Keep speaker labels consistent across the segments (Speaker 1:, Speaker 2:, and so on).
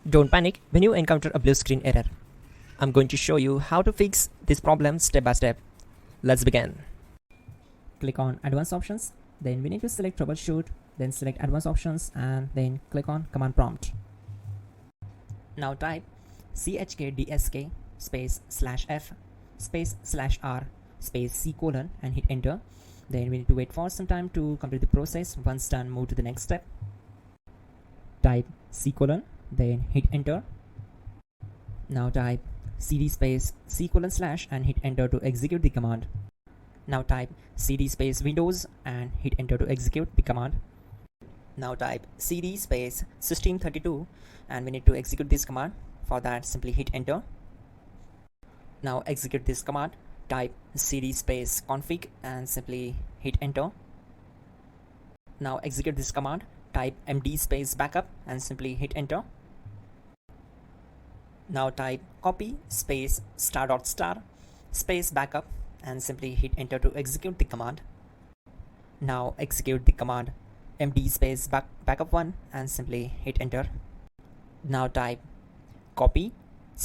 Speaker 1: Don't panic when you encounter a blue screen error. I'm going to show you how to fix this problem step by step. Let's begin. Click on Advanced Options, then we need to select Troubleshoot, then select Advanced Options and then click on Command Prompt. Now type chkdsk space /f space /r space c colon and hit enter. Then we need to wait for some time to complete the process. Once done, move to the next step. Type c colon, then hit enter. Now type cd space c colon / and hit enter to execute the command. Now type cd space Windows and hit enter to execute the command. Now type cd space system32 and we need to execute this command. For that, simply hit enter. Now execute this command. Type cd space config and simply hit enter. Now execute this command. Type md space backup and simply hit enter. Now type copy space ** space backup and simply hit enter to execute the command. Now execute the command md space backup1 and simply hit enter. Now type copy **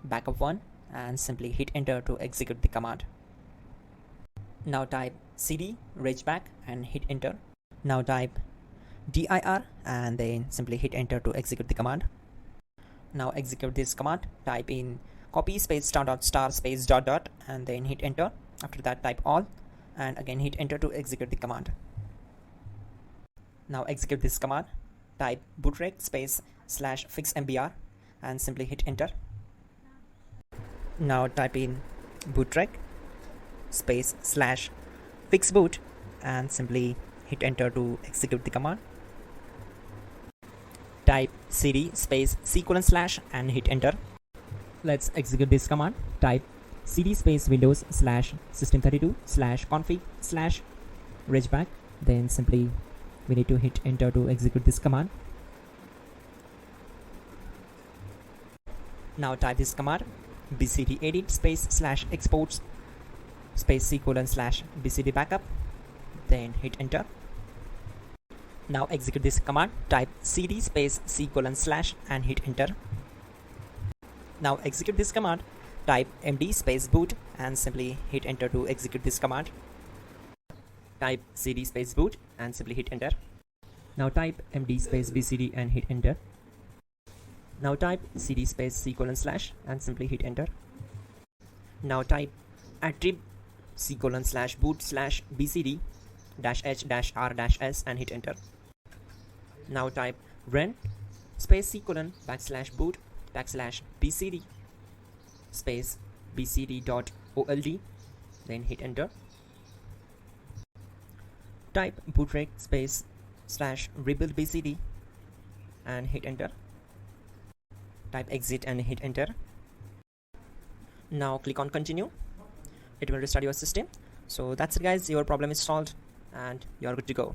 Speaker 1: backup1 and simply hit enter to execute the command. Now type cd regback and hit enter. Now type dir and then simply hit enter to execute the command. Now execute this command. Type in copy space ** space ... and then hit enter. After that, type all and again hit enter to execute the command. Now execute this command. Type bootrec space /fixmbr and simply hit enter. Now type in bootrec space /fixboot and simply hit enter to execute the command. Type cd space c colon / and hit enter. Let's execute this command. Type cd space Windows /system32 /config /regback. Then simply we need to hit enter to execute this command. Now type this command bcd edit space /exports space c colon /bcd backup. Then hit enter. Now execute this command. Type cd space c colon / and hit enter. Now execute this command. Type md space boot and simply hit enter to execute this command. Type cd space boot and simply hit enter. Now type md space bcd and hit enter. Now type cd space c colon / and simply hit enter. Now type attrib c colon /boot /bcd -h -r -s and hit enter. Now type run space c colon /boot /bcd space bcd.old, then hit enter. Type bootrec space /rebuild bcd and hit enter. Type exit and hit enter. Now click on continue. It will restart your system. So that's it guys, your problem is solved and you're good to go.